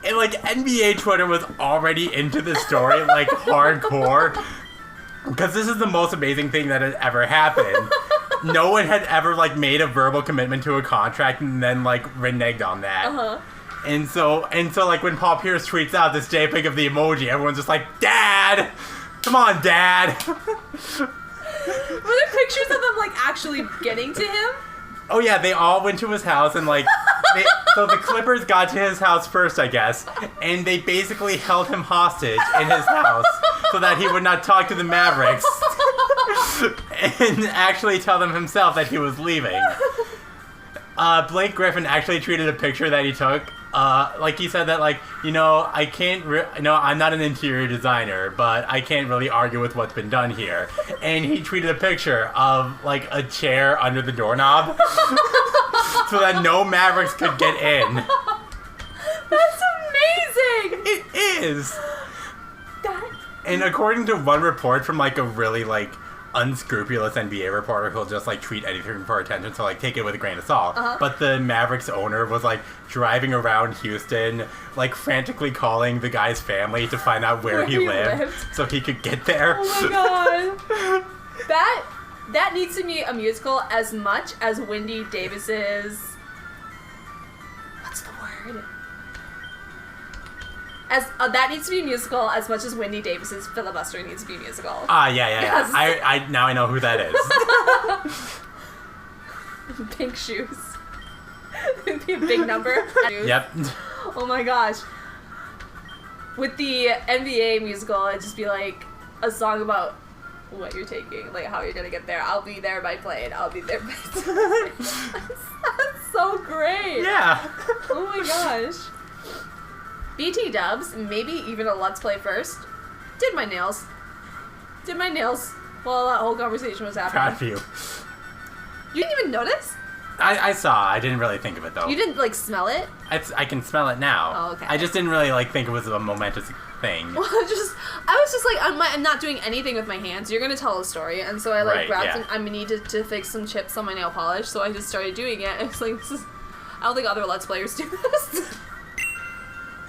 And, like, NBA Twitter was already into the story, like, hardcore. Because this is the most amazing thing that had ever happened. No one had ever, like, made a verbal commitment to a contract and then, like, reneged on that. Uh-huh. And so, like, when Paul Pierce tweets out this JPEG of the emoji, everyone's just like, Dad! Come on, Dad! Were there pictures of them, like, actually getting to him? Oh, yeah, they all went to his house and, like, so the Clippers got to his house first, I guess, and they basically held him hostage in his house so that he would not talk to the Mavericks and actually tell them himself that he was leaving. Blake Griffin actually tweeted a picture that he took. Like, he said that, like, you know, I'm not an interior designer, but I can't really argue with what's been done here. And he tweeted a picture of, like, a chair under the doorknob so that no Mavericks could get in. That's amazing! It is! And according to one report from, like, a really, like, unscrupulous NBA reporter who'll just, like, tweet anything for attention, so, like, take it with a grain of salt. Uh-huh. But the Mavericks owner was, like, driving around Houston, like, frantically calling the guy's family to find out where he lived so he could get there. Oh my god. That needs to be a musical as much as Wendy Davis's... What's the word? That needs to be a musical as much as Wendy Davis's Filibuster needs to be a musical. Yeah. Yes. Now I know who that is. Pink shoes. It'd be a big number. Yep. Oh my gosh. With the NBA musical, it'd just be like a song about what you're taking, like how you're gonna get there. I'll be there by plane. I'll be there by plane. That's so great. Yeah. Oh my gosh. BT Dubs, maybe even a Let's Play first. Did my nails while that whole conversation was happening. Proud of you. You didn't even notice? I saw. I didn't really think of it, though. You didn't, like, smell it? I can smell it now. Oh, okay. I just didn't really, like, think it was a momentous thing. Well, I was just like, I'm not doing anything with my hands. You're gonna tell a story, and so I grabbed some. I needed to fix some chips on my nail polish, so I just started doing it. And it's like, I don't think other Let's Players do this.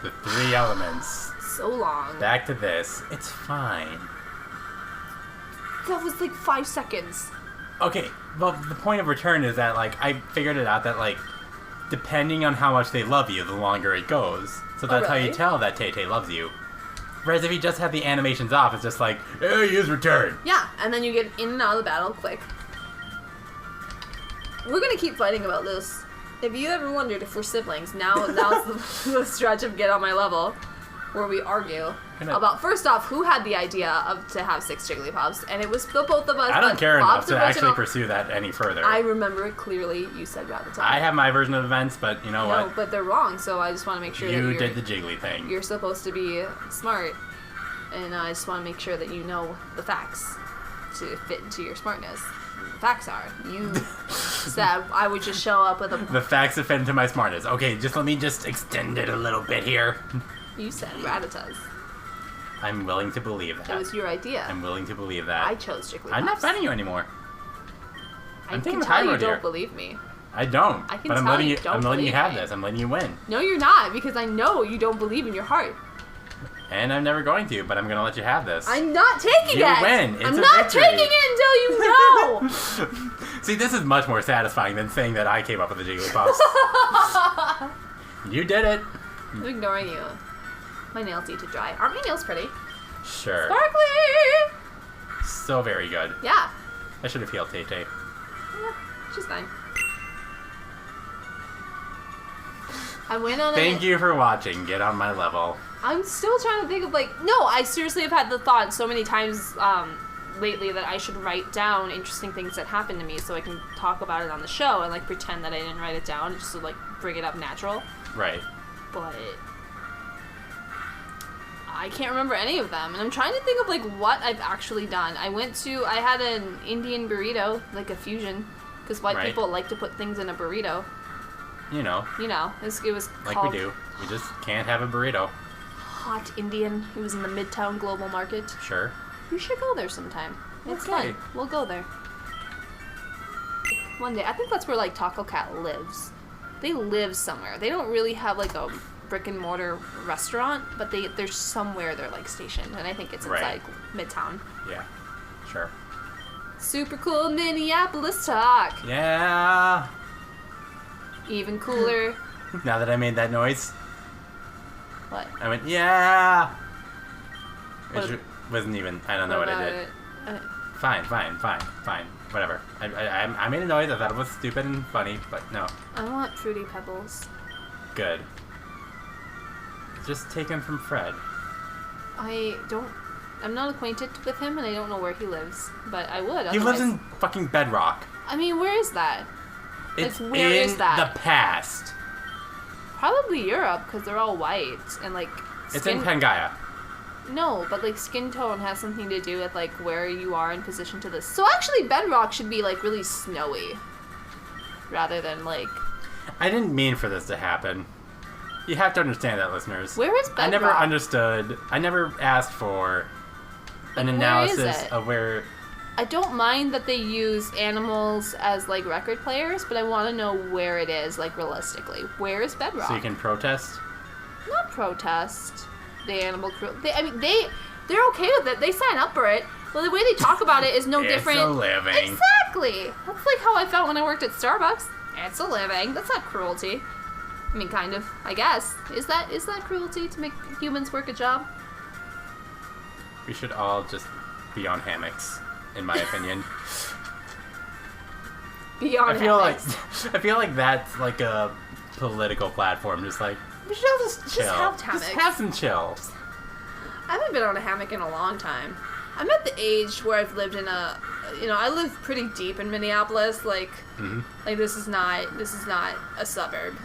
The 3 elements. So long. Back to this. It's fine. That was like 5 seconds. Okay, well, the point of return is that, like, I figured it out that, like, depending on how much they love you, the longer it goes. So that's how you tell that Tay-Tay loves you. Whereas if you just have the animations off, it's just like, hey, use return. Yeah, and then you get in and out of the battle quick. We're gonna keep fighting about this. If you ever wondered if we're siblings, now's the stretch of Get on My Level, where we argue about, first off, who had the idea to have 6 Jigglypuffs, and it was the both of us. I don't care enough to actually pursue that any further. I remember it clearly. You said Rattata. I have my version of events, but you know what? No, but they're wrong, so I just want to make sure that you did the Jiggly thing. You're supposed to be smart, and I just want to make sure that you know the facts to fit into your smartness. The facts are, you said I would just show up with a... The facts that fit into my smartness. Okay, let me extend it a little bit here. You said Rattatas. I'm willing to believe that. It was your idea. I'm willing to believe that. I chose Jigglypuffs. I'm not fighting you anymore. I can tell you don't believe me. I don't. I can but I'm tell letting you don't I'm letting you believe have me. this. I'm letting you win. No, you're not, because I know you don't believe in your heart. And I'm never going to, but I'm going to let you have this. I'm not taking it! You win. It's I'm a not victory. taking it until you know! See, this is much more satisfying than saying that I came up with the Jigglypuffs. You did it. I'm ignoring you. My nails need to dry. Aren't my nails pretty? Sure. Sparkly! So very good. Yeah. I should have healed Tay-Tay. Yeah, she's fine. I went on Thank you for watching. Get on my level. I'm still trying to think of, like... No, I seriously have had the thought so many times lately that I should write down interesting things that happened to me so I can talk about it on the show and, like, pretend that I didn't write it down just to, like, bring it up natural. Right. But... I can't remember any of them, and I'm trying to think of, like, what I've actually done. I had an Indian burrito, like a fusion, because white people like to put things in a burrito. You know. It was like called... we do. We just can't have a burrito. Hot Indian. It was in the Midtown Global Market. Sure. We should go there sometime. It's fun. We'll go there. One day. I think that's where, like, Taco Cat lives. They live somewhere. They don't really have, like, a brick and mortar restaurant, but they're somewhere they're like stationed, and I think it's inside Midtown. Yeah, sure. Super cool Minneapolis talk. Yeah. Even cooler. Now that I made that noise. What? I went, yeah. Which wasn't even, I don't know what I did. Fine. Whatever. I made a noise. I thought it was stupid and funny, but no. I want Fruity Pebbles. Good. Just take them from Fred. I'm not acquainted with him, and I don't know where he lives, but I would. He lives in fucking Bedrock. I mean, where is that? It's where is that? The past. Probably Europe, because they're all white, and like... It's in Pangaea. No, but like skin tone has something to do with like where you are in position to this. So actually Bedrock should be like really snowy. Rather than like... I didn't mean for this to happen. You have to understand that, listeners. Where is Bedrock? I never understood. I never asked for an analysis of where... I don't mind that they use animals as like record players, but I want to know where it is, like realistically. Where is Bedrock? So you can protest? Not protest. The animal cruelty. They're okay with it. They sign up for it. Well, the way they talk about it is no different. It's a living. Exactly. That's like how I felt when I worked at Starbucks. It's a living. That's not cruelty. I mean, kind of. I guess. Is that cruelty to make humans work a job? We should all just be on hammocks, in my opinion. Be on hammocks. I feel like that's like a political platform. Just like, we should all just chill. Just have Just have some chill. I haven't been on a hammock in a long time. I'm at the age where I've lived in I live pretty deep in Minneapolis. Like, like this is not a suburb.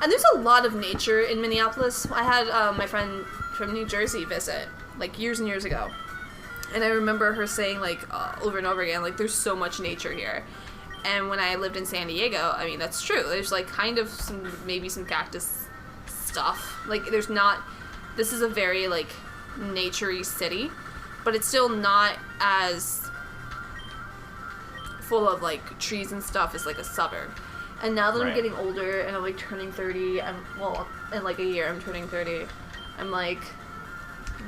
And there's a lot of nature in Minneapolis. I had my friend from New Jersey visit like years and years ago, and I remember her saying like over and over again, like, there's so much nature here. And when I lived in San Diego, I mean, that's true. There's like kind of maybe some cactus stuff. Like, there's not, this is a very like nature-y city, but it's still not as full of like trees and stuff as like a suburb. And now that I'm getting older and I'm like turning 30, in like a year I'm turning 30, I'm like,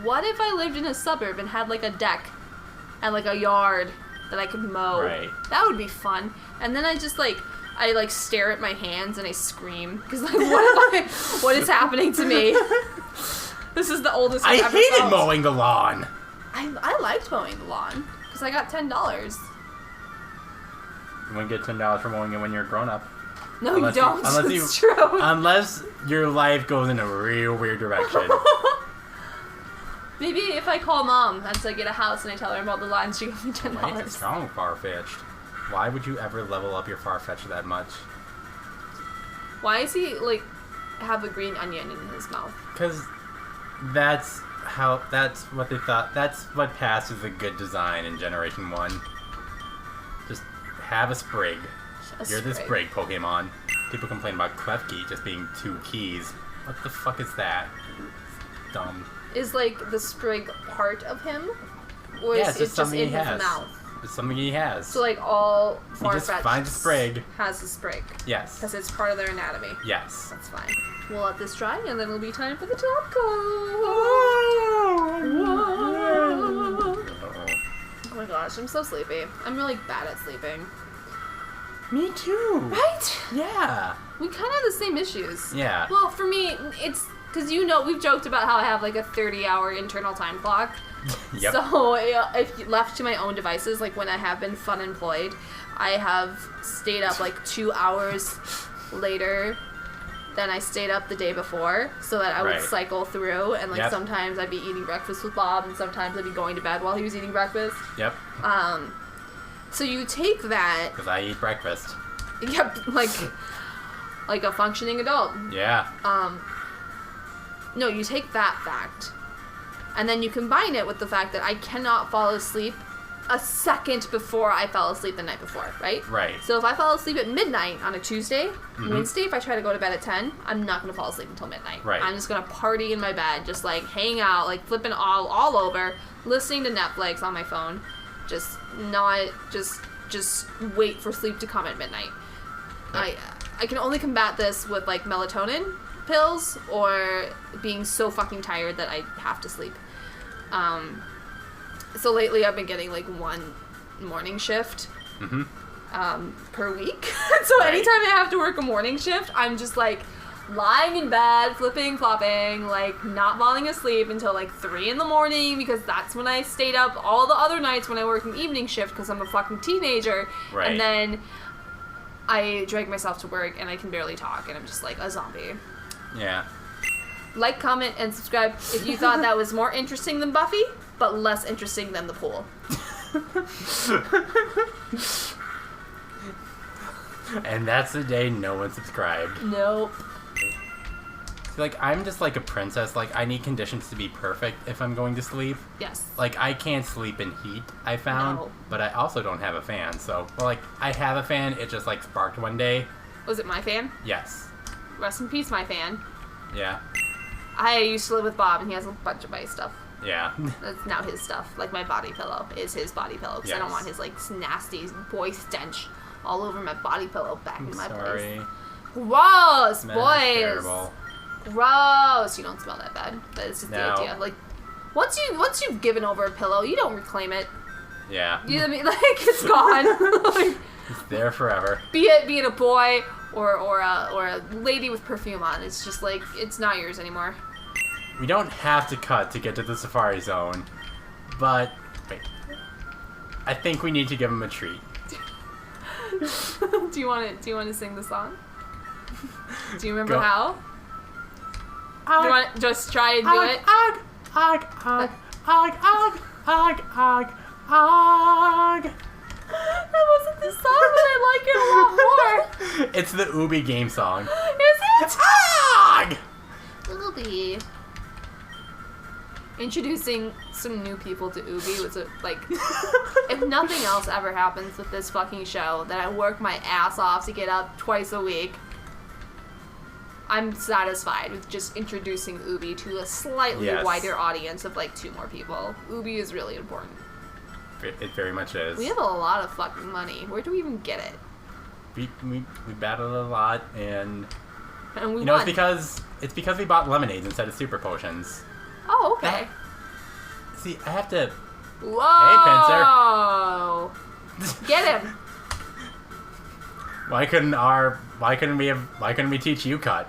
what if I lived in a suburb and had like a deck and like a yard that I could mow? Right. That would be fun. And then I stare at my hands and I scream because like, what is happening to me? This is the oldest I've ever hated felt. mowing the lawn. I liked mowing the lawn because I got $10. You wouldn't get $10 for mowing it when you're a grown up. No, you don't. It's true. Unless your life goes in a real weird direction. Maybe if I call mom once I get a house and I tell her about the lines, she gives me $10. Wait, it's strong far-fetched. Why would you ever level up your far-fetched that much? Why is he, like, have a green onion in his mouth? Because that's what they thought. That's what passed as a good design in Generation 1. Just have a sprig. You're the sprig Pokemon. People complain about Klefki just being 2 keys. What the fuck is that? Dumb. Is, like, the sprig part of him? Or yeah, is it just in his mouth? It's something he has. So, like, all Farfetch'd just find a sprig. has a sprig. Yes. Because it's part of their anatomy. Yes. That's fine. We'll let this dry, and then it'll be time for the top coat. Oh my gosh, I'm so sleepy. I'm really bad at sleeping. Me too. Right? Yeah. We kind of have the same issues. Yeah. Well, for me, it's... Because, we've joked about how I have, like, a 30-hour internal time clock. Yep. So, if left to my own devices, like, when I have been fun employed, I have stayed up, like, 2 hours later than I stayed up the day before, so that I would cycle through, and, like, sometimes I'd be eating breakfast with Bob, and sometimes I'd be going to bed while he was eating breakfast. Yep. So you take that... Because I eat breakfast. Yep, like a functioning adult. Yeah. No, you take that fact, and then you combine it with the fact that I cannot fall asleep a second before I fell asleep the night before, right? Right. So if I fall asleep at midnight on a Tuesday, Wednesday, if I try to go to bed at 10, I'm not going to fall asleep until midnight. Right. I'm just going to party in my bed, just, like, hang out, like, flipping all over, listening to Netflix on my phone, just wait for sleep to come at midnight. I can only combat this with, like, melatonin pills or being so fucking tired that I have to sleep. So lately I've been getting, like, 1 morning shift per week. So anytime I have to work a morning shift, I'm just, like, lying in bed, flipping, flopping, like, not falling asleep until, like, 3 in the morning, because that's when I stayed up all the other nights when I work an evening shift, because I'm a fucking teenager. Right. And then I drag myself to work, and I can barely talk, and I'm just, like, a zombie. Yeah. Like, comment, and subscribe if you thought that was more interesting than Buffy, but less interesting than the pool. And that's the day no one subscribed. Nope. Like, I'm just like a princess. Like, I need conditions to be perfect if I'm going to sleep. Yes. Like, I can't sleep in heat, I found. No. But I also don't have a fan, so... Well, like, I have a fan, it just, like, sparked one day. Was it my fan? Yes. Rest in peace, my fan. Yeah. I used to live with Bob, and he has a bunch of my stuff. Yeah. That's now his stuff. Like, my body pillow is his body pillow, because I don't want his, like, nasty boy stench all over my body pillow back in my place. Gross, Man, boys. terrible. Gross. You don't smell that bad. But it's just the No. idea. Like, once you've given over a pillow, you don't reclaim it. Yeah. You know what I mean? Like, it's gone. Like, It's there forever. be it a boy or a lady with perfume on. It's just like, it's not yours anymore. We don't have to cut to get to the Safari Zone, but wait. I think we need to give him a treat. Do you want to sing the song? Do you remember Go. how? Do you want to just try and do it? That wasn't the song, but I like it a lot more. It's the Ubi game song. Is it? Ag! Ubi. Introducing some new people to Ubi was like, if nothing else ever happens with this fucking show, that I work my ass off to get up twice a week, I'm satisfied with just introducing Ubi to a slightly wider audience of like 2 more people. Ubi is really important. It very much is. We have a lot of fucking money. Where do we even get it? We battled a lot, and And we you know won. it's because we bought lemonades instead of super potions. Oh, okay. See, I have to. Whoa! Hey, Pincer. Get him. Why couldn't we teach you cut?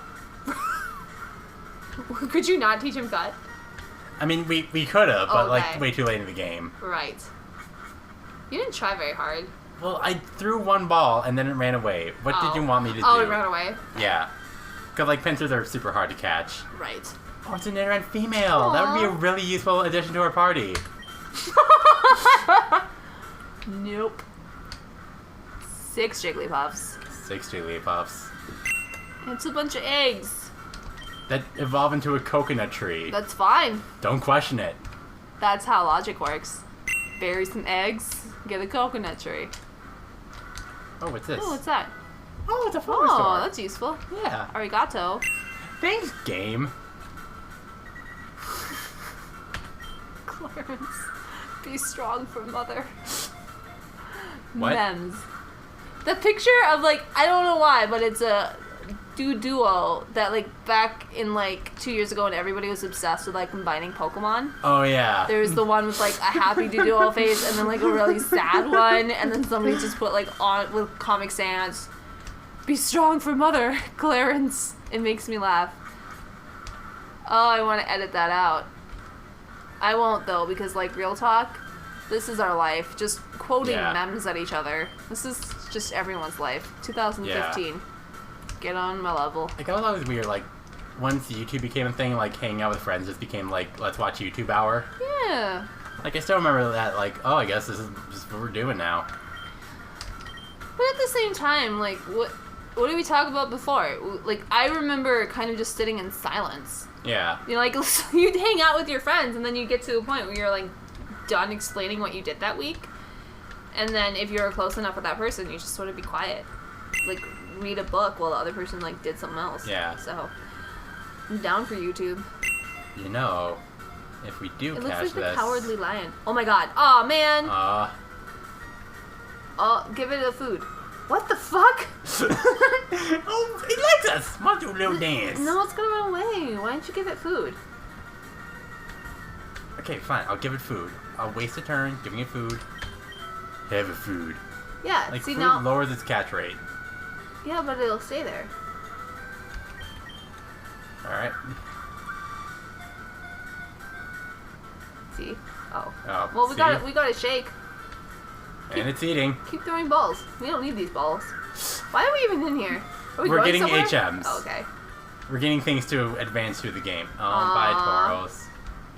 Could you not teach him cut? I mean, we could have, but Okay. like way too late in the game. Right. You didn't try very hard. Well, I threw 1 ball and then it ran away. What did you want me to do? Oh, it ran away. Yeah. Because, like, pincers are super hard to catch. Right. Oh, it's an Nidoran female. That would be a really useful addition to our party. Nope. 6 Jigglypuffs. 6 Jigglypuffs. It's a bunch of eggs. That evolve into a coconut tree. That's fine. Don't question it. That's how logic works. Bury some eggs, get a coconut tree. Oh, what's this? Oh, what's that? Oh, it's a flower Oh, store. that's useful. Yeah. Arigato. Thanks, game. Clarence, be strong for mother. What? Mems. The picture of, like, I don't know why, but it's a duo that, like, back in, like, 2 years ago when everybody was obsessed with, like, combining Pokemon. Oh, yeah. There's the one with, like, a happy duo face and then, like, a really sad one, and then somebody just put, like, on with Comic Sans, be strong for mother, Clarence. It makes me laugh. Oh, I want to edit that out. I won't, though, because, like, real talk, this is our life. Just quoting memes at each other. This is just everyone's life. 2015. Yeah. Get on my level. Like, that was always weird. Like, once YouTube became a thing, like, hanging out with friends just became, like, let's watch YouTube hour. Yeah. Like, I still remember that, like, oh, I guess this is just what we're doing now. But at the same time, like, what did we talk about before? Like, I remember kind of just sitting in silence. Yeah. You know, like, you'd hang out with your friends, and then you get to a point where you're, like, done explaining what you did that week. And then if you're close enough with that person, you just sort of be quiet. Like, read a book while the other person, like, did something else. Yeah. So, I'm down for YouTube. You know, if we do it catch looks like this... the Cowardly Lion. Oh my god. Oh man. Oh, Oh, give it a food. What the fuck? Oh, it likes us. Want to do a little dance? No, it's gonna run away. Why don't you give it food? Okay, fine. I'll give it food. I'll waste a turn giving it food. Have a food. Yeah, Like, see food now. lowers its catch rate. Yeah, but it'll stay there. Alright. See? Oh. Oh, Well, we see? got to shake. And it's eating. Keep throwing balls. We don't need these balls. Why are we even in here? Are we We're going getting somewhere? HMs. Oh, okay. We're getting things to advance through the game. Oh, Aww. bye, Tauros.